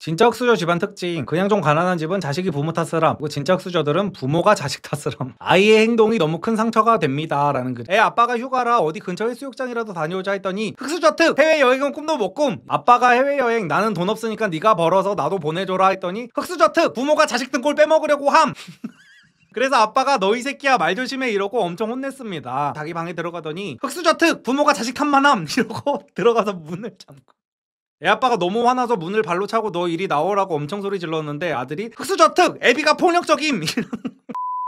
진짜 흑수저 집안 특징. 그냥 좀 가난한 집은 자식이 부모 탓을 함. 그리고 진짜 흑수저들은 부모가 자식 탓을 함. 아이의 행동이 너무 큰 상처가 됩니다. 라는 글. 애 아빠가 휴가라 어디 근처 해수욕장이라도 다녀오자 했더니 흑수저 특! 해외여행은 꿈도 못 꿈. 아빠가 해외여행 나는 돈 없으니까 네가 벌어서 나도 보내줘라 했더니 흑수저 특! 부모가 자식 등골 빼먹으려고 함. 그래서 아빠가 너희 새끼야 말 조심해 이러고 엄청 혼냈습니다. 자기 방에 들어가더니 흑수저 특! 부모가 자식 탓만함! 이러고 들어가서 문을 잠고. 애 아빠가 너무 화나서 문을 발로 차고 너 이리 나오라고 엄청 소리 질렀는데 아들이 흑수저 특! 애비가 폭력적임!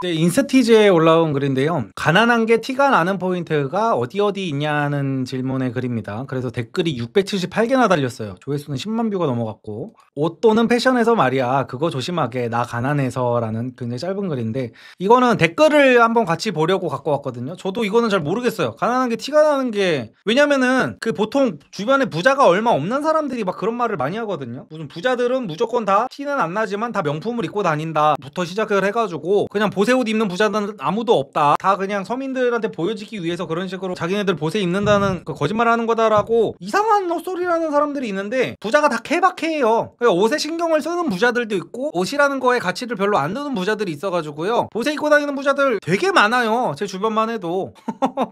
이제 인스티지에 올라온 글인데요. 가난한 게 티가 나는 포인트가 어디 있냐는 질문의 글입니다. 그래서 댓글이 678개나 달렸어요. 조회수는 10만 뷰가 넘어갔고, 옷 또는 패션에서 말이야 그거 조심하게 나 가난해서 라는 굉장히 짧은 글인데, 이거는 댓글을 한번 같이 보려고 갖고 왔거든요. 저도 이거는 잘 모르겠어요. 가난한 게 티가 나는 게, 왜냐면은 그 보통 주변에 부자가 얼마 없는 사람들이 막 그런 말을 많이 하거든요. 무슨 부자들은 무조건 다 티는 안 나지만 다 명품을 입고 다닌다 부터 시작을 해가지고 그냥 보세 옷 입는 부자들은 아무도 없다. 다 그냥 서민들한테 보여지기 위해서 그런 식으로 자기네들 보세 입는다는 그 거짓말하는 거다라고 이상한 헛소리라는 사람들이 있는데, 부자가 다 케바케예요. 그러니까 옷에 신경을 쓰는 부자들도 있고 옷이라는 거에 가치를 별로 안 두는 부자들이 있어가지고요. 보세 입고 다니는 부자들 되게 많아요. 제 주변만 해도.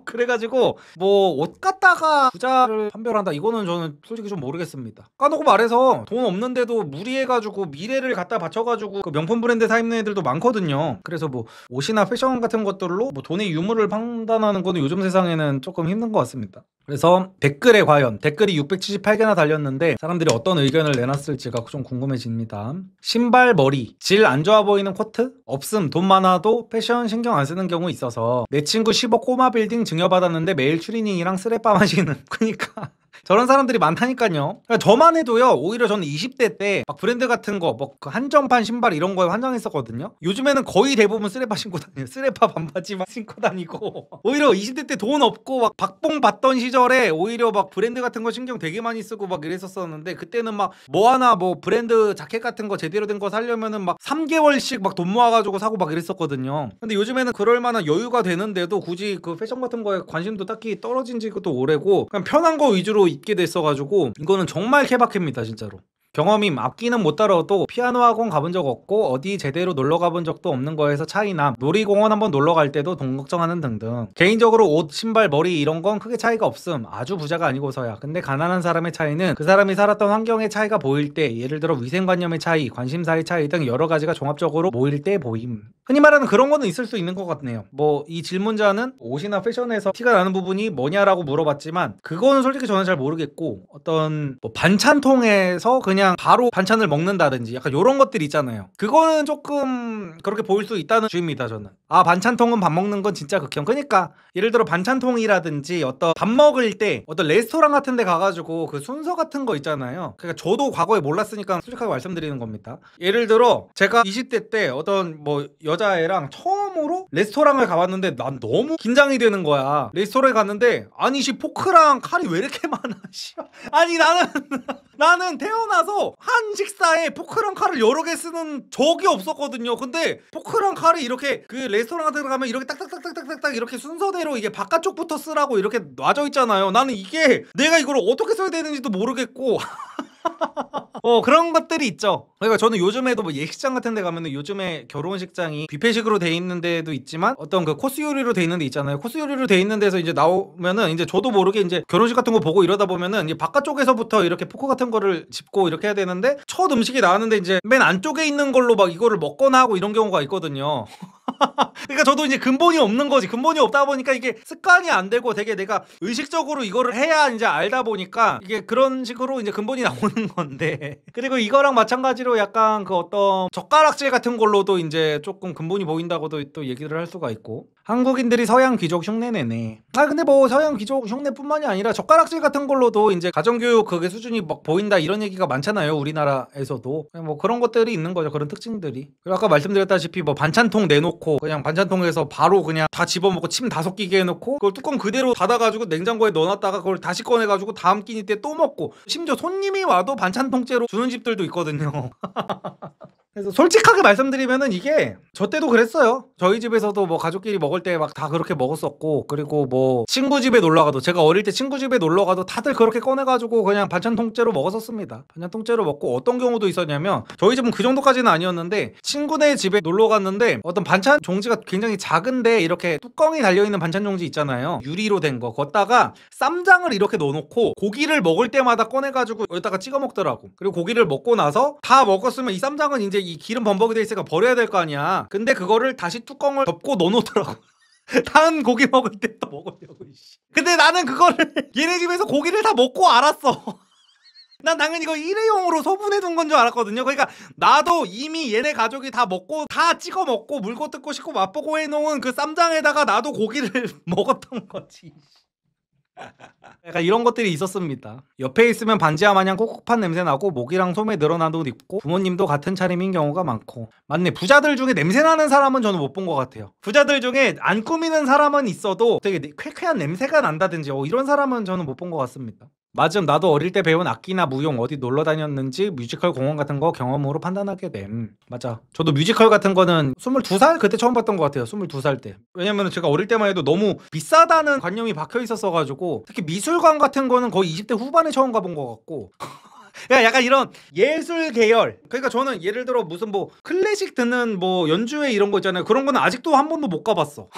그래가지고 뭐 옷 갖다가 부자를 판별한다 이거는 저는 솔직히 좀 모르겠습니다. 까놓고 말해서 돈 없는데도 무리해가지고 미래를 갖다 바쳐가지고 그 명품 브랜드 사 입는 애들도 많거든요. 그래서 뭐 옷이나 패션 같은 것들로 뭐 돈의 유무를 판단하는 거는 요즘 세상에는 조금 힘든 것 같습니다. 그래서 댓글에 과연 댓글이 678개나 달렸는데 사람들이 어떤 의견을 내놨을지가 좀 궁금해집니다. 신발 머리 질 안 좋아 보이는 코트? 없음. 돈 많아도 패션 신경 안 쓰는 경우 있어서 내 친구 10억 꼬마 빌딩 증여받았는데 매일 추리닝이랑 쓰레빠 마시는. 그니까 저런 사람들이 많다니까요. 그러니까 저만 해도요, 오히려 저는 20대 때 막 브랜드 같은 거, 뭐 그 한정판 신발 이런 거에 환장했었거든요. 요즘에는 거의 대부분 쓰레빠 신고 다녀요. 쓰레빠 반바지만 신고 다니고. 오히려 20대 때 돈 없고 막 박봉 받던 시절에 오히려 막 브랜드 같은 거 신경 되게 많이 쓰고 막 이랬었었는데, 그때는 막 뭐 하나 뭐 브랜드 자켓 같은 거 제대로 된 거 사려면은 막 3개월씩 막 돈 모아가지고 사고 막 이랬었거든요. 근데 요즘에는 그럴 만한 여유가 되는데도 굳이 그 패션 같은 거에 관심도 딱히 떨어진 지도 오래고 그냥 편한 거 위주로 입게 됐어가지고 이거는 정말 케바케입니다 진짜로. 경험임, 악기는 못 다뤄도 피아노 학원 가본 적 없고 어디 제대로 놀러 가본 적도 없는 거에서 차이남, 놀이공원 한번 놀러 갈 때도 돈 걱정하는 등등. 개인적으로 옷, 신발, 머리 이런 건 크게 차이가 없음. 아주 부자가 아니고서야. 근데 가난한 사람의 차이는 그 사람이 살았던 환경의 차이가 보일 때, 예를 들어 위생관념의 차이, 관심사의 차이 등 여러 가지가 종합적으로 모일 때 보임. 흔히 말하는 그런 거는 있을 수 있는 것 같네요. 뭐 이 질문자는 옷이나 패션에서 티가 나는 부분이 뭐냐라고 물어봤지만 그거는 솔직히 저는 잘 모르겠고, 어떤 뭐 반찬통에서 그냥 바로 반찬을 먹는다든지 약간 요런 것들 있잖아요. 그거는 조금 그렇게 보일 수 있다는 주의입니다 저는. 아, 반찬통은 밥 먹는 건 진짜 극혐. 그러니까 예를 들어 반찬통이라든지 어떤 밥 먹을 때 어떤 레스토랑 같은 데 가가지고 그 순서 같은 거 있잖아요. 그러니까 저도 과거에 몰랐으니까 솔직하게 말씀드리는 겁니다. 예를 들어 제가 20대 때 어떤 뭐 여자애랑 처음으로 레스토랑을 가봤는데 난 너무 긴장이 되는 거야. 레스토랑에 갔는데 아니 씨 포크랑 칼이 왜 이렇게 많아. 아니 나는 태어나서 한 식사에 포크랑 칼을 여러 개 쓰는 적이 없었거든요. 근데 포크랑 칼이 이렇게 그 레스토랑 같은 데 가면 이렇게 딱딱딱딱딱딱 이렇게 순서대로 이게 바깥쪽부터 쓰라고 이렇게 놔져 있잖아요. 나는 이게 내가 이걸 어떻게 써야 되는지도 모르겠고 그런 것들이 있죠. 그러니까 저는 요즘에도 뭐 예식장 같은 데 가면은 요즘에 결혼식장이 뷔페식으로 돼 있는 데도 있지만 어떤 그 코스 요리로 돼 있는 데 있잖아요. 코스 요리로 돼 있는 데서 이제 나오면은 이제 저도 모르게 이제 결혼식 같은 거 보고 이러다 보면은 이제 바깥쪽에서부터 이렇게 포크 같은 거를 짚고 이렇게 해야 되는데 첫 음식이 나왔는데 이제 맨 안쪽에 있는 걸로 막 이거를 먹거나 하고 이런 경우가 있거든요. 그러니까 저도 이제 근본이 없는 거지. 근본이 없다 보니까 이게 습관이 안 되고 되게 내가 의식적으로 이거를 해야 이제 알다 보니까 이게 그런 식으로 이제 근본이 나오는 건데. 그리고 이거랑 마찬가지로 약간 그 어떤 젓가락질 같은 걸로도 이제 조금 근본이 보인다고도 또 얘기를 할 수가 있고. 한국인들이 서양 귀족 흉내내네. 아 근데 뭐 서양 귀족 흉내뿐만이 아니라 젓가락질 같은 걸로도 이제 가정교육 그게 수준이 막 보인다 이런 얘기가 많잖아요. 우리나라에서도. 뭐 그런 것들이 있는 거죠. 그런 특징들이. 그리고 아까 말씀드렸다시피 뭐 반찬통 내놓고 그냥 반찬통에서 바로 그냥 다 집어먹고 침 다섯 끼게 해놓고 그걸 뚜껑 그대로 닫아가지고 냉장고에 넣어놨다가 그걸 다시 꺼내가지고 다음 끼니 때 또 먹고, 심지어 손님이 와도 반찬통째로 주는 집들도 있거든요. 그래서 솔직하게 말씀드리면은 이게 저 때도 그랬어요. 저희 집에서도 뭐 가족끼리 먹을 때 막 다 그렇게 먹었었고, 그리고 뭐 친구 집에 놀러 가도, 제가 어릴 때 친구 집에 놀러 가도 다들 그렇게 꺼내가지고 그냥 반찬 통째로 먹었었습니다. 반찬 통째로 먹고, 어떤 경우도 있었냐면 저희 집은 그 정도까지는 아니었는데 친구네 집에 놀러 갔는데 어떤 반찬 종지가 굉장히 작은데 이렇게 뚜껑이 달려있는 반찬 종지 있잖아요. 유리로 된 거. 걷다가 쌈장을 이렇게 넣어놓고 고기를 먹을 때마다 꺼내가지고 여기다가 찍어 먹더라고. 그리고 고기를 먹고 나서 다 먹었으면 이 쌈장은 이제 이 기름 범벅이 돼 있으니까 버려야 될 거 아니야. 근데 그거를 다시 뚜껑을 덮고 넣어놓더라고. 다음 고기 먹을 때 또 먹으려고. 근데 나는 그거를 얘네 집에서 고기를 다 먹고 알았어. 난 당연히 이거 일회용으로 소분해둔 건 줄 알았거든요. 그러니까 나도 이미 얘네 가족이 다 먹고 다 찍어 먹고 물고 뜯고 씻고 맛보고 해놓은 그 쌈장에다가 나도 고기를 먹었던 거지. 약간 이런 것들이 있었습니다. 옆에 있으면 반지하 마냥 콕콕한 냄새 나고 목이랑 소매 늘어난 옷 입고 부모님도 같은 차림인 경우가 많고. 맞네, 부자들 중에 냄새 나는 사람은 저는 못 본 것 같아요. 부자들 중에 안 꾸미는 사람은 있어도 되게 쾌쾌한 냄새가 난다든지 이런 사람은 저는 못 본 것 같습니다. 맞음, 나도 어릴 때 배운 악기나 무용, 어디 놀러 다녔는지 뮤지컬 공연 같은 거 경험으로 판단하게 됨. 맞아, 저도 뮤지컬 같은 거는 22살 그때 처음 봤던 것 같아요. 22살 때. 왜냐면 제가 어릴 때만 해도 너무 비싸다는 관념이 박혀 있었어가지고, 특히 미술관 같은 거는 거의 20대 후반에 처음 가본 것 같고. 그러니까 약간 이런 예술 계열, 그러니까 저는 예를 들어 무슨 뭐 클래식 듣는 뭐 연주회 이런 거 있잖아요. 그런 거는 아직도 한 번도 못 가봤어.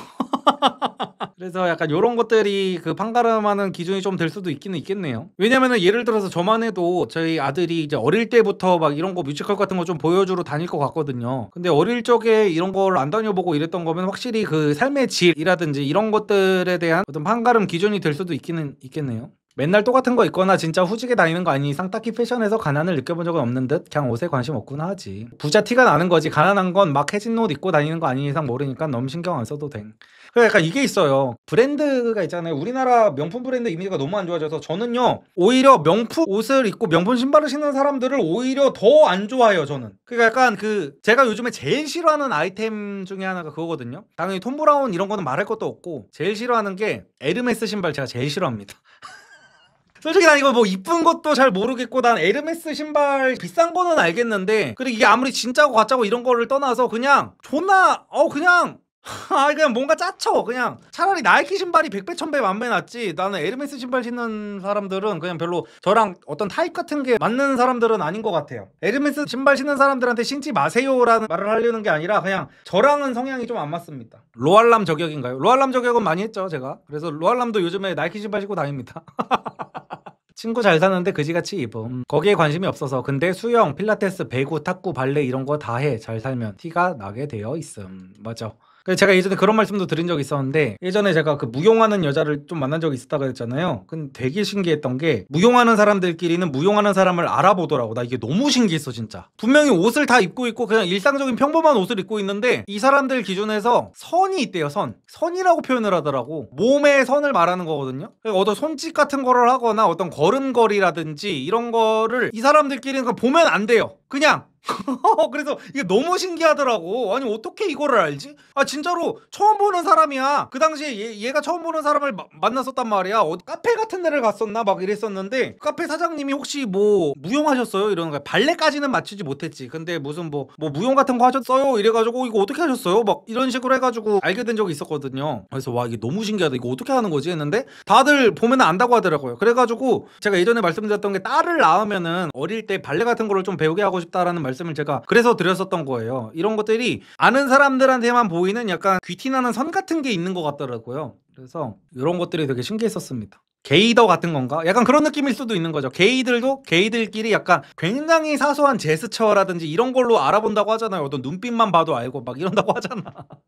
그래서 약간 이런 것들이 그 판가름하는 기준이 좀 될 수도 있기는 있겠네요. 왜냐면은 예를 들어서 저만 해도 저희 아들이 이제 어릴 때부터 막 이런 거 뮤지컬 같은 거 좀 보여주러 다닐 것 같거든요. 근데 어릴 적에 이런 걸 안 다녀보고 이랬던 거면 확실히 그 삶의 질이라든지 이런 것들에 대한 어떤 판가름 기준이 될 수도 있기는 있겠네요. 맨날 똑같은 거 입거나 진짜 후지게 다니는 거 아닌 이상 딱히 패션에서 가난을 느껴본 적은 없는 듯 그냥 옷에 관심 없구나 하지. 부자 티가 나는 거지, 가난한 건 막 해진 옷 입고 다니는 거 아닌 이상 모르니까 너무 신경 안 써도 돼. 그래, 약간 이게 있어요. 브랜드가 있잖아요. 우리나라 명품 브랜드 이미지가 너무 안 좋아져서 저는요 오히려 명품 옷을 입고 명품 신발을 신는 사람들을 오히려 더 안 좋아해요, 저는. 그러니까 약간 그 제가 요즘에 제일 싫어하는 아이템 중에 하나가 그거거든요. 당연히 톰 브라운 이런 거는 말할 것도 없고, 제일 싫어하는 게 에르메스 신발 제가 제일 싫어합니다. 솔직히 난 이거 뭐 이쁜 것도 잘 모르겠고, 난 에르메스 신발 비싼 거는 알겠는데, 그리고 이게 아무리 진짜고 가짜고 이런 거를 떠나서 그냥 존나 그냥 그냥 뭔가 짜쳐. 그냥 차라리 나이키 신발이 100배 1000배 만배 낫지. 나는 에르메스 신발 신는 사람들은 그냥 별로 저랑 어떤 타입 같은 게 맞는 사람들은 아닌 것 같아요. 에르메스 신발 신는 사람들한테 신지 마세요라는 말을 하려는 게 아니라 그냥 저랑은 성향이 좀 안 맞습니다. 로알람 저격인가요? 로알람 저격은 많이 했죠, 제가. 그래서 로알람도 요즘에 나이키 신발 신고 다닙니다. 친구 잘 사는데 그지같이 입음. 거기에 관심이 없어서. 근데 수영, 필라테스, 배구, 탁구, 발레 이런 거 다 해. 잘 살면 티가 나게 되어 있음. 맞아. 제가 예전에 그런 말씀도 드린 적이 있었는데, 예전에 제가 그 무용하는 여자를 좀 만난 적이 있었다고 했잖아요. 근데 되게 신기했던 게, 무용하는 사람들끼리는 무용하는 사람을 알아보더라고. 나 이게 너무 신기했어, 진짜. 분명히 옷을 다 입고 있고 그냥 일상적인 평범한 옷을 입고 있는데 이 사람들 기준에서 선이 있대요. 선이라고 표현을 하더라고. 몸의 선을 말하는 거거든요. 그러니까 어떤 손짓 같은 거를 하거나 어떤 걸음걸이라든지 이런 거를 이 사람들끼리는 보면 안 돼요. 그냥 그래서 이게 너무 신기하더라고. 아니 어떻게 이거를 알지? 아 진짜로 처음 보는 사람이야. 그 당시에 얘가 처음 보는 사람을 만났었단 말이야. 카페 같은 데를 갔었나 막 이랬었는데, 카페 사장님이 혹시 뭐 무용하셨어요? 이러는 거야. 발레까지는 맞추지 못했지. 근데 무슨 뭐 무용 같은 거 하셨어요? 이래가지고 이거 어떻게 하셨어요? 막 이런 식으로 해가지고 알게 된 적이 있었거든요. 그래서 와 이게 너무 신기하다. 이거 어떻게 하는 거지? 했는데 다들 보면 안다고 하더라고요. 그래가지고 제가 예전에 말씀드렸던 게, 딸을 낳으면은 어릴 때 발레 같은 거를 좀 배우게 하고 싶다라는 말씀을 제가 그래서 드렸었던 거예요. 이런 것들이 아는 사람들한테만 보이는 약간 귀티나는 선 같은 게 있는 것 같더라고요. 그래서 이런 것들이 되게 신기했었습니다. 게이더 같은 건가? 약간 그런 느낌일 수도 있는 거죠. 게이들도 게이들끼리 약간 굉장히 사소한 제스처라든지 이런 걸로 알아본다고 하잖아요. 어떤 눈빛만 봐도 알고 막 이런다고 하잖아.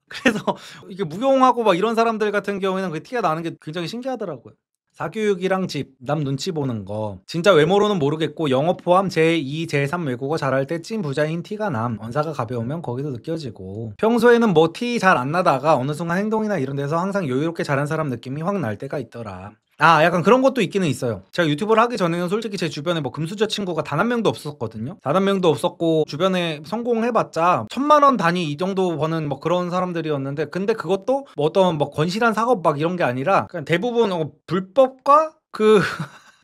그래서 이게 무용하고 막 이런 사람들 같은 경우에는 그 티가 나는 게 굉장히 신기하더라고요. 사교육이랑 집, 남 눈치 보는 거. 진짜 외모로는 모르겠고 영어 포함 제2, 제3 외국어 잘할 때 찐 부자인 티가 남. 언사가 가벼우면 거기서 느껴지고. 평소에는 뭐 티 잘 안 나다가 어느 순간 행동이나 이런 데서 항상 여유롭게 잘한 사람 느낌이 확 날 때가 있더라. 아 약간 그런 것도 있기는 있어요. 제가 유튜브를 하기 전에는 솔직히 제 주변에 뭐 금수저 친구가 단 한 명도 없었거든요. 단 한 명도 없었고 주변에 성공해봤자 1000만원 단위 이 정도 버는 뭐 그런 사람들이었는데, 근데 그것도 뭐 어떤 뭐 건실한 사업 막 이런 게 아니라 그냥 대부분 불법과 그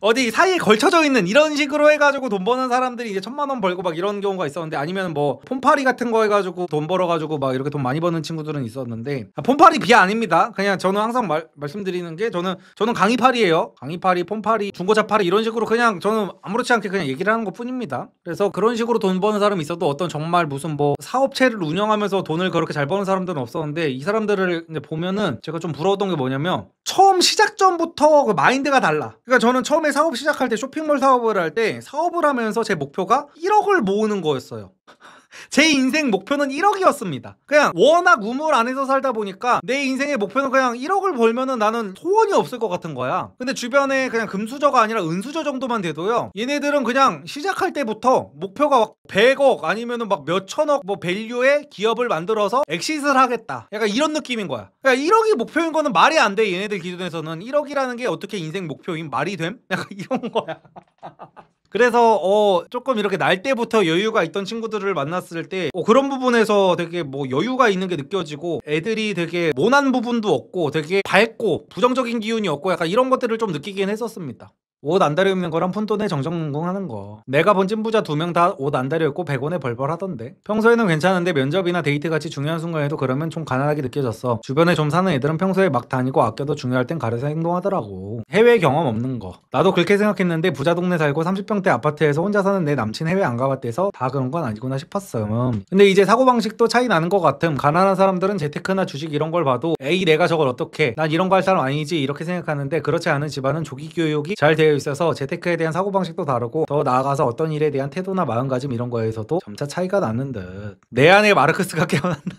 어디 사이에 걸쳐져 있는 이런 식으로 해가지고 돈 버는 사람들이 이제 1,000만 원 벌고 막 이런 경우가 있었는데, 아니면 뭐 폰파리 같은 거 해가지고 돈 벌어가지고 막 이렇게 돈 많이 버는 친구들은 있었는데, 폰파리 비하 아닙니다. 그냥 저는 항상 말씀드리는 게, 저는 강의파리예요. 강의파리, 폰파리, 중고차파리 이런 식으로 그냥 저는 아무렇지 않게 그냥 얘기를 하는 것 뿐입니다. 그래서 그런 식으로 돈 버는 사람이 있어도 어떤 정말 무슨 뭐 사업체를 운영하면서 돈을 그렇게 잘 버는 사람들은 없었는데, 이 사람들을 이제 보면은 제가 좀 부러웠던 게 뭐냐면, 처음 시작 전부터 그 마인드가 달라. 그러니까 저는 처음에 사업 시작할 때, 쇼핑몰 사업을 할 때 사업을 하면서 제 목표가 1억을 모으는 거였어요. 제 인생 목표는 1억이었습니다. 그냥 워낙 우물 안에서 살다 보니까 내 인생의 목표는 그냥 1억을 벌면은 나는 소원이 없을 것 같은 거야. 근데 주변에 그냥 금수저가 아니라 은수저 정도만 돼도요, 얘네들은 그냥 시작할 때부터 목표가 막 100억 아니면은 막 몇천억 뭐 밸류의 기업을 만들어서 엑시트를 하겠다, 약간 이런 느낌인 거야. 그러니까 1억이 목표인 거는 말이 안 돼. 얘네들 기준에서는 1억이라는 게 어떻게 인생 목표인 말이 됨? 약간 이런 거야. 그래서 조금 이렇게 날 때부터 여유가 있던 친구들을 만났을 때 그런 부분에서 되게 뭐 여유가 있는 게 느껴지고, 애들이 되게 모난 부분도 없고 되게 밝고 부정적인 기운이 없고, 약간 이런 것들을 좀 느끼긴 했었습니다. 옷 안 다려 입는 거랑 푼돈에 정정궁궁하는 거. 내가 본 찐부자 2명 다 옷 안 다려 입고 100원에 벌벌 하던데. 평소에는 괜찮은데 면접이나 데이트 같이 중요한 순간에도 그러면 좀 가난하게 느껴졌어. 주변에 좀 사는 애들은 평소에 막 다니고 아껴도 중요할 땐 가려서 행동하더라고. 해외 경험 없는 거. 나도 그렇게 생각했는데 부자 동네 살고 30평대 아파트에서 혼자 사는 내 남친 해외 안 가봤대서 다 그런 건 아니구나 싶었음. 근데 이제 사고방식도 차이 나는 것 같음. 가난한 사람들은 재테크나 주식 이런 걸 봐도 에이 내가 저걸 어떻게, 난 이런 거 할 사람 아니지 이렇게 생각하는데, 그렇지 않은 집안은 조기 교육이 잘 되어 있어서 재테크에 대한 사고방식도 다르고, 더 나아가서 어떤 일에 대한 태도나 마음가짐 이런 거에서도 점차 차이가 나는 듯. 내 안에 마르크스가 깨어난다.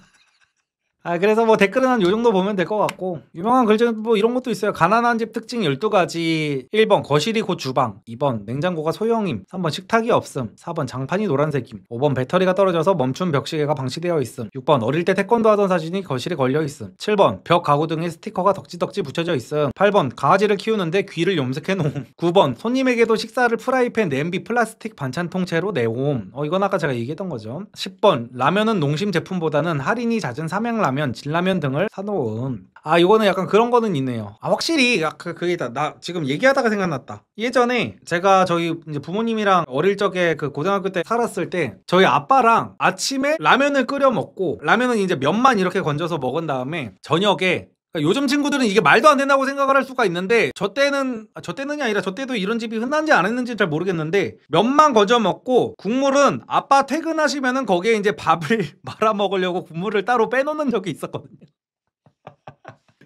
그래서 뭐 댓글은 한 요 정도 보면 될 것 같고, 유명한 글 중에 뭐 이런 것도 있어요. 가난한 집 특징 12가지. 1번 거실이 곧 주방, 2번 냉장고가 소형임, 3번 식탁이 없음, 4번 장판이 노란색임, 5번 배터리가 떨어져서 멈춘 벽시계가 방치되어 있음, 6번 어릴 때 태권도 하던 사진이 거실에 걸려 있음, 7번 벽 가구 등에 스티커가 덕지덕지 붙여져 있음, 8번 강아지를 키우는데 귀를 염색해 놓음, 9번 손님에게도 식사를 프라이팬, 냄비, 플라스틱 반찬 통째로 내옴. 이건 아까 제가 얘기했던 거죠. 10번 라면은 농심 제품보다는 할인이 잦은 삼양라면, 진라면 등을 사놓음. 이거는 약간 그런 거는 있네요. 확실히 그게 다, 나 지금 얘기하다가 생각났다. 예전에 제가 저희 이제 부모님이랑 어릴 적에 그 고등학교 때 살았을 때, 저희 아빠랑 아침에 라면을 끓여 먹고, 라면은 이제 면만 이렇게 건져서 먹은 다음에 저녁에, 요즘 친구들은 이게 말도 안 된다고 생각을 할 수가 있는데, 저 때는이 아니라 저 때도 이런 집이 흔한지 안 했는지 잘 모르겠는데, 면만 건져 먹고 국물은 아빠 퇴근하시면은 거기에 이제 밥을 말아 먹으려고 국물을 따로 빼놓는 적이 있었거든요.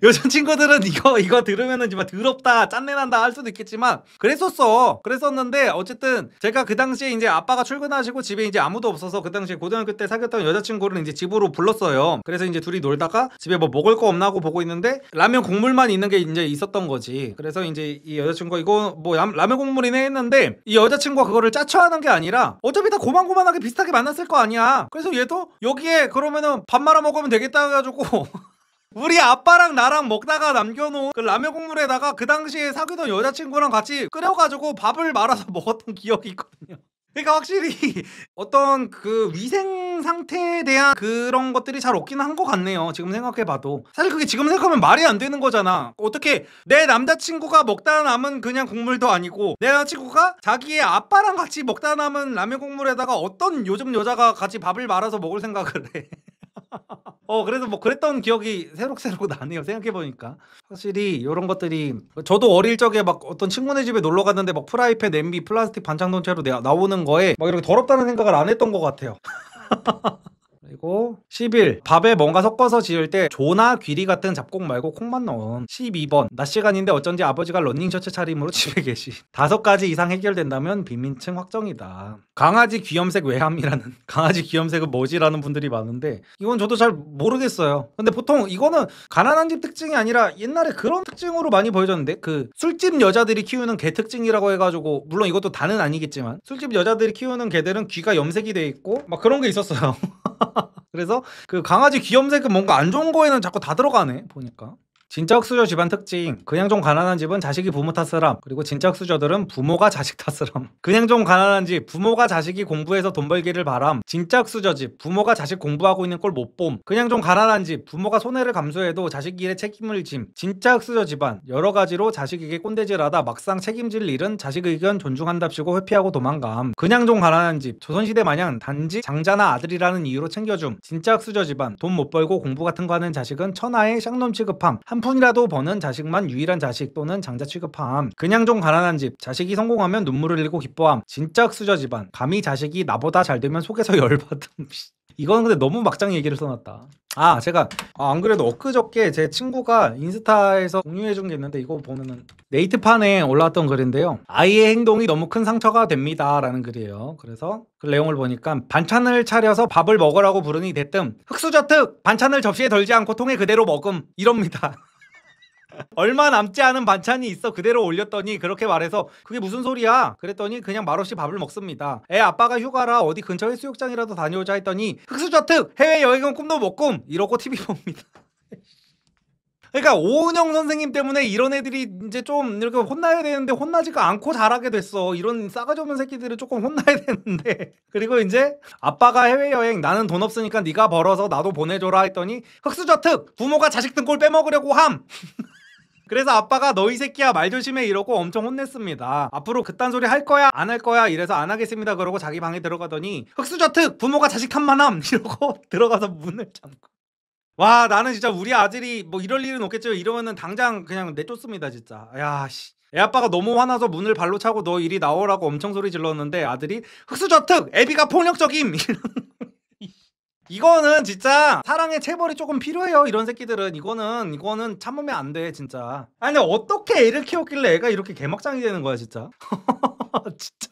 요즘 친구들은 이거 들으면은 정말 더럽다, 짠내난다 할 수도 있겠지만, 그랬었는데, 어쨌든 제가 그 당시에 이제 아빠가 출근하시고 집에 이제 아무도 없어서, 그 당시에 고등학교 때 사귀었던 여자친구를 이제 집으로 불렀어요. 그래서 이제 둘이 놀다가 집에 뭐 먹을 거 없나 하고 보고 있는데, 라면 국물만 있는 게 이제 있었던 거지. 그래서 이제 이 여자친구가 이거 뭐 라면 국물이네 했는데, 이 여자친구가 그거를 짜쳐하는 게 아니라 어차피 다 고만고만하게 비슷하게 만났을 거 아니야. 그래서 얘도 여기에 그러면은 밥 말아 먹으면 되겠다 해가지고 우리 아빠랑 나랑 먹다가 남겨놓은 그 라면 국물에다가 그 당시에 사귀던 여자친구랑 같이 끓여가지고 밥을 말아서 먹었던 기억이 있거든요. 그러니까 확실히 어떤 그 위생 상태에 대한 그런 것들이 잘 없기는 한 것 같네요. 지금 생각해봐도. 사실 그게 지금 생각하면 말이 안 되는 거잖아. 어떻게 내 남자친구가 먹다 남은 그냥 국물도 아니고, 내 남자친구가 자기의 아빠랑 같이 먹다 남은 라면 국물에다가 어떤 요즘 여자가 같이 밥을 말아서 먹을 생각을 해. 그래서 뭐 그랬던 기억이 새록새록 나네요. 생각해보니까. 확실히 이런 것들이, 저도 어릴 적에 막 어떤 친구네 집에 놀러 갔는데 막 프라이팬, 냄비, 플라스틱 반찬 통째로 나오는 거에 막 이렇게 더럽다는 생각을 안 했던 것 같아요. 그리고 11. 밥에 뭔가 섞어서 지을 때 조나 귀리 같은 잡곡 말고 콩만 넣음. 12번. 낮 시간인데 어쩐지 아버지가 러닝 셔츠 차림으로 집에 계시. 5가지 이상 해결된다면 비민층 확정이다. 강아지 귀염색 외함이라는, 강아지 귀염색은 뭐지라는 분들이 많은데, 이건 저도 잘 모르겠어요. 근데 보통 이거는 가난한 집 특징이 아니라 옛날에 그런 특징으로 많이 보여졌는데, 그 술집 여자들이 키우는 개 특징이라고 해가지고, 물론 이것도 다는 아니겠지만 술집 여자들이 키우는 개들은 귀가 염색이 돼 있고 막 그런 게 있었어요. 그래서 그 강아지 귀염색은 뭔가 안 좋은 거에는 자꾸 다 들어가네 보니까. 진짜 흑수저 집안 특징. 그냥 좀 가난한 집은 자식이 부모 탓을함. 그리고 진짜 흑수저들은 부모가 자식 탓을함. 그냥 좀 가난한 집, 부모가 자식이 공부해서 돈 벌기를 바람. 진짜 흑수저 집, 부모가 자식 공부하고 있는 꼴 못 봄. 그냥 좀 가난한 집, 부모가 손해를 감수해도 자식 일에 책임을 짐. 진짜 흑수저 집안. 여러 가지로 자식에게 꼰대질하다 막상 책임질 일은 자식 의견 존중한답시고 회피하고 도망감. 그냥 좀 가난한 집, 조선시대 마냥 단지 장자나 아들이라는 이유로 챙겨줌. 진짜 흑수저 집안. 돈 못 벌고 공부 같은 거 하는 자식은 천하의 쌍놈 취급함. 한 푼이라도 버는 자식만 유일한 자식 또는 장자 취급함. 그냥 좀 가난한 집, 자식이 성공하면 눈물을 흘리고 기뻐함. 진짜 흑수저 집안. 감히 자식이 나보다 잘 되면 속에서 열받음. 이건 근데 너무 막장 얘기를 써놨다. 제가 안 그래도 엊그저께 제 친구가 인스타에서 공유해준 게 있는데, 이거 보면은 네이트판에 올라왔던 글인데요, 아이의 행동이 너무 큰 상처가 됩니다 라는 글이에요. 그래서 그 내용을 보니까, 반찬을 차려서 밥을 먹으라고 부르니 대뜸 흑수저특 반찬을 접시에 덜지 않고 통에 그대로 먹음 이럽니다. 얼마 남지 않은 반찬이 있어 그대로 올렸더니 그렇게 말해서 그게 무슨 소리야? 그랬더니 그냥 말없이 밥을 먹습니다. 애 아빠가 휴가라 어디 근처 해수욕장이라도 다녀오자 했더니 흑수저특 해외여행은 꿈도 못 꿈 이러고 TV 봅니다. 그러니까 오은영 선생님 때문에 이런 애들이 이제 좀 이렇게 혼나야 되는데 혼나지가 않고 자라게 됐어. 이런 싸가지 없는 새끼들을 조금 혼나야 되는데. 그리고 이제 아빠가 해외여행 나는 돈 없으니까 네가 벌어서 나도 보내줘라 했더니 흑수저특 부모가 자식 등골 빼먹으려고 함. 그래서 아빠가 너 이 새끼야 말 조심해 이러고 엄청 혼냈습니다. 앞으로 그딴 소리 할 거야 안 할 거야 이래서 안 하겠습니다 그러고 자기 방에 들어가더니 흑수저특 부모가 자식 탓만함 이러고 들어가서 문을 잠고. 와, 나는 진짜 우리 아들이 뭐 이럴 일은 없겠죠. 이러면은 당장 그냥 내쫓습니다 진짜. 야 씨. 애 아빠가 너무 화나서 문을 발로 차고 너 이리 나오라고 엄청 소리 질렀는데 아들이 흑수저특 애비가 폭력적임. 이거는 진짜 사랑의 체벌이 조금 필요해요. 이런 새끼들은 이거는 참으면 안 돼 진짜. 아니 근데 어떻게 애를 키웠길래 애가 이렇게 개막장이 되는 거야 진짜. 진짜.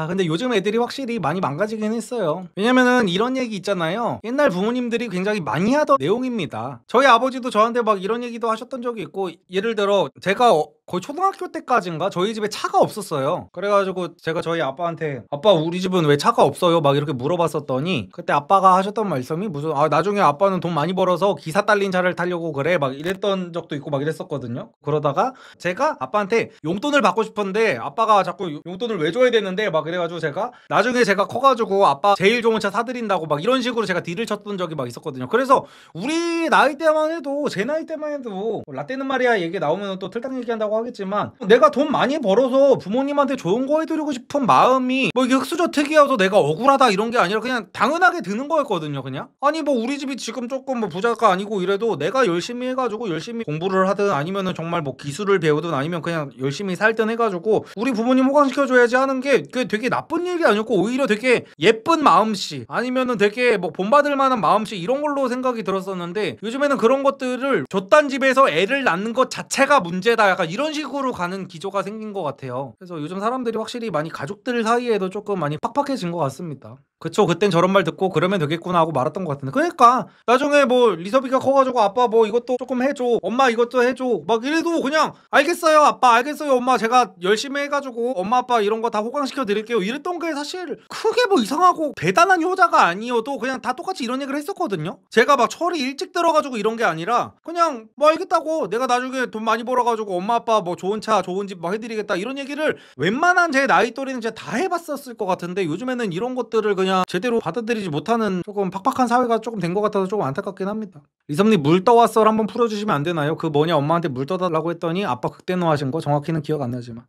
근데 요즘 애들이 확실히 많이 망가지긴 했어요. 왜냐면은 이런 얘기 있잖아요. 옛날 부모님들이 굉장히 많이 하던 내용입니다. 저희 아버지도 저한테 막 이런 얘기도 하셨던 적이 있고, 예를 들어 제가 거의 초등학교 때까지인가 저희 집에 차가 없었어요. 그래가지고 제가 저희 아빠한테 아빠 우리 집은 왜 차가 없어요? 막 이렇게 물어봤었더니 그때 아빠가 하셨던 말씀이 무슨 나중에 아빠는 돈 많이 벌어서 기사 딸린 차를 타려고 그래 막 이랬던 적도 있고 막 이랬었거든요. 그러다가 제가 아빠한테 용돈을 받고 싶었는데 아빠가 자꾸 용돈을 왜 줘야 되는데 막 그래가지고 제가 나중에 제가 커가지고 아빠 제일 좋은 차 사드린다고 막 이런 식으로 제가 딜을 쳤던 적이 막 있었거든요. 그래서 우리 나이 때만 해도 제 나이 때만 해도 라떼는 말이야 얘기 나오면 또 틀딱 얘기한다고 하겠지만 내가 돈 많이 벌어서 부모님한테 좋은 거 해드리고 싶은 마음이 뭐 이게 흑수저특이어서 내가 억울하다 이런 게 아니라 그냥 당연하게 드는 거였거든요. 그냥 아니 뭐 우리 집이 지금 조금 뭐 부자가 아니고 이래도 내가 열심히 해가지고 열심히 공부를 하든 아니면은 정말 뭐 기술을 배우든 아니면 그냥 열심히 살든 해가지고 우리 부모님 호강시켜줘야지 하는 게 그게 되게 나쁜 일이 아니었고 오히려 되게 예쁜 마음씨 아니면은 되게 뭐 본받을 만한 마음씨 이런 걸로 생각이 들었었는데, 요즘에는 그런 것들을 좆단 집에서 애를 낳는 것 자체가 문제다 약간 이런 식으로 가는 기조가 생긴 것 같아요. 그래서 요즘 사람들이 확실히 많이 가족들 사이에도 조금 많이 팍팍해진 것 같습니다. 그쵸, 그땐 저런 말 듣고 그러면 되겠구나 하고 말았던 것 같은데, 그러니까 나중에 뭐 리서비가 커가지고 아빠 뭐 이것도 조금 해줘 엄마 이것도 해줘 막 이래도 그냥 알겠어요 아빠 알겠어요 엄마 제가 열심히 해가지고 엄마 아빠 이런 거 다 호강시켜 드릴게요 이랬던 게 사실 크게 뭐 이상하고 대단한 효자가 아니어도 그냥 다 똑같이 이런 얘기를 했었거든요. 제가 막 철이 일찍 들어가지고 이런 게 아니라 그냥 뭐 알겠다고 내가 나중에 돈 많이 벌어가지고 엄마 아빠 뭐 좋은 차 좋은 집 뭐 해드리겠다 이런 얘기를 웬만한 제 나이 또래는 제가 다 해봤었을 것 같은데, 요즘에는 이런 것들을 그냥 제대로 받아들이지 못하는 조금 팍팍한 사회가 조금 된 것 같아서 조금 안타깝긴 합니다. 리섭님 물 떠왔어를 한번 풀어주시면 안 되나요? 그 뭐냐 엄마한테 물 떠달라고 했더니 아빠 극대노 하신 거 정확히는 기억 안 나지만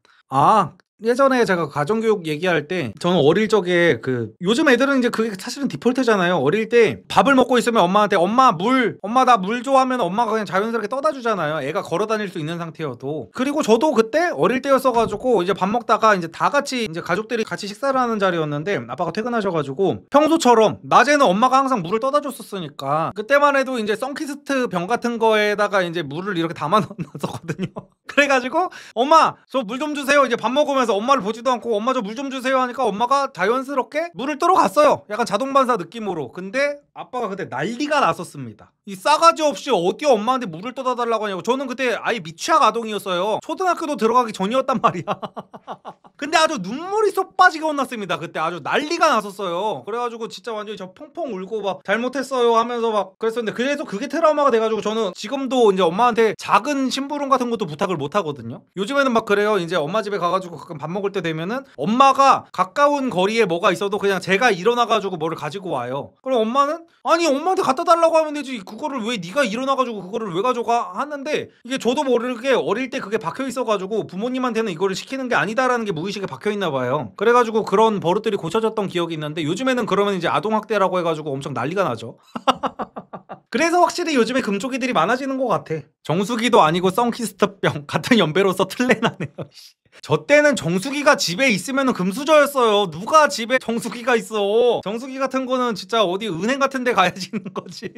예전에 제가 가정교육 얘기할 때 저는 어릴 적에 요즘 애들은 이제 그게 사실은 디폴트잖아요. 어릴 때 밥을 먹고 있으면 엄마한테 엄마 나 물 줘 하면 엄마가 그냥 자연스럽게 떠다 주잖아요. 애가 걸어 다닐 수 있는 상태여도. 그리고 저도 그때 어릴 때였어가지고 이제 밥 먹다가 이제 다 같이 이제 가족들이 같이 식사를 하는 자리였는데 아빠가 퇴근하셔가지고 평소처럼 낮에는 엄마가 항상 물을 떠다 줬었으니까 그때만 해도 이제 선키스트 병 같은 거에다가 이제 물을 이렇게 담아 놨었거든요. 그래가지고 엄마 저 물 좀 주세요 이제 밥 먹으면서 엄마를 보지도 않고 엄마 저 물 좀 주세요 하니까 엄마가 자연스럽게 물을 떠러 갔어요. 약간 자동 반사 느낌으로. 근데 아빠가 그때 난리가 났었습니다. 이 싸가지 없이 어디 엄마한테 물을 떠다 달라고 하냐고. 저는 그때 아예 미취학 아동이었어요. 초등학교도 들어가기 전이었단 말이야. 근데 아주 눈물이 쏙 빠지게 혼났습니다. 그때 아주 난리가 났었어요. 그래가지고 진짜 완전히 저 펑펑 울고 막 잘못했어요 하면서 막 그랬었는데, 그래서 그게 트라우마가 돼가지고 저는 지금도 이제 엄마한테 작은 심부름 같은 것도 부탁을 못 하거든요. 요즘에는 막 그래요. 이제 엄마 집에 가가지고 가끔 밥 먹을 때 되면은 엄마가 가까운 거리에 뭐가 있어도 그냥 제가 일어나가지고 뭐를 가지고 와요. 그럼 엄마는 아니 엄마한테 갖다 달라고 하면 되지, 그거를 왜 네가 일어나가지고 그거를 왜 가져가 하는데, 이게 저도 모르게 어릴 때 그게 박혀 있어가지고 부모님한테는 이거를 시키는 게 아니다라는 게 무의식에 박혀 있나 봐요. 그래가지고 그런 버릇들이 고쳐졌던 기억이 있는데, 요즘에는 그러면 이제 아동학대라고 해가지고 엄청 난리가 나죠. 그래서 확실히 요즘에 금쪽이들이 많아지는 것 같아. 정수기도 아니고 썬키스트병 같은 연배로서 틀레나네요. 저 때는 정수기가 집에 있으면 금수저였어요. 누가 집에 정수기가 있어. 정수기 같은 거는 진짜 어디 은행 같은 데 가야지 있는 거지.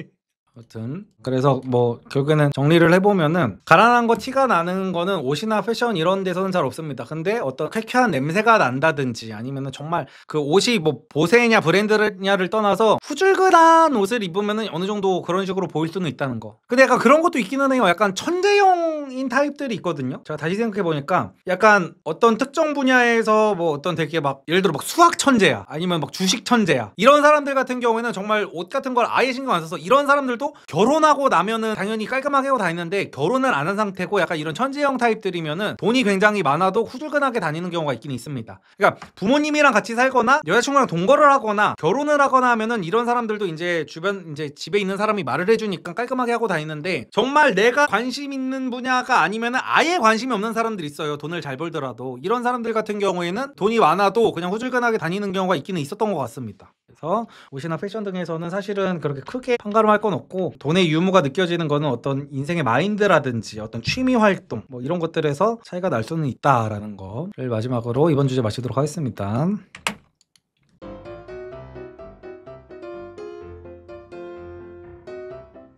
아무튼 그래서 뭐 결국에는 정리를 해보면은, 가난한 거 티가 나는 거는 옷이나 패션 이런 데서는 잘 없습니다. 근데 어떤 쾌쾌한 냄새가 난다든지, 아니면은 정말 그 옷이 뭐 보세냐 브랜드냐를 떠나서 후줄근한 옷을 입으면은 어느 정도 그런 식으로 보일 수는 있다는 거. 근데 약간 그런 것도 있기는 해요. 약간 천재형인 타입들이 있거든요. 제가 다시 생각해보니까 약간 어떤 특정 분야에서 뭐 어떤 되게 막 예를 들어 막 수학 천재야, 아니면 막 주식 천재야, 이런 사람들 같은 경우에는 정말 옷 같은 걸 아예 신경 안 써서, 이런 사람들도 결혼하고 나면은 당연히 깔끔하게 하고 다니는데, 결혼을 안 한 상태고 약간 이런 천재형 타입들이면은 돈이 굉장히 많아도 후줄근하게 다니는 경우가 있긴 있습니다. 그러니까 부모님이랑 같이 살거나 여자친구랑 동거를 하거나 결혼을 하거나 하면은 이런 사람들도 이제 주변 이제 집에 있는 사람이 말을 해주니까 깔끔하게 하고 다니는데, 정말 내가 관심 있는 분야가 아니면은 아예 관심이 없는 사람들이 있어요. 돈을 잘 벌더라도. 이런 사람들 같은 경우에는 돈이 많아도 그냥 후줄근하게 다니는 경우가 있기는 있었던 것 같습니다. 그래서 옷이나 패션 등에서는 사실은 그렇게 크게 판가름할 건 없고, 돈의 유무가 느껴지는 거는 어떤 인생의 마인드라든지 어떤 취미 활동 뭐 이런 것들에서 차이가 날 수는 있다라는 거를 마지막으로 이번 주제 마치도록 하겠습니다.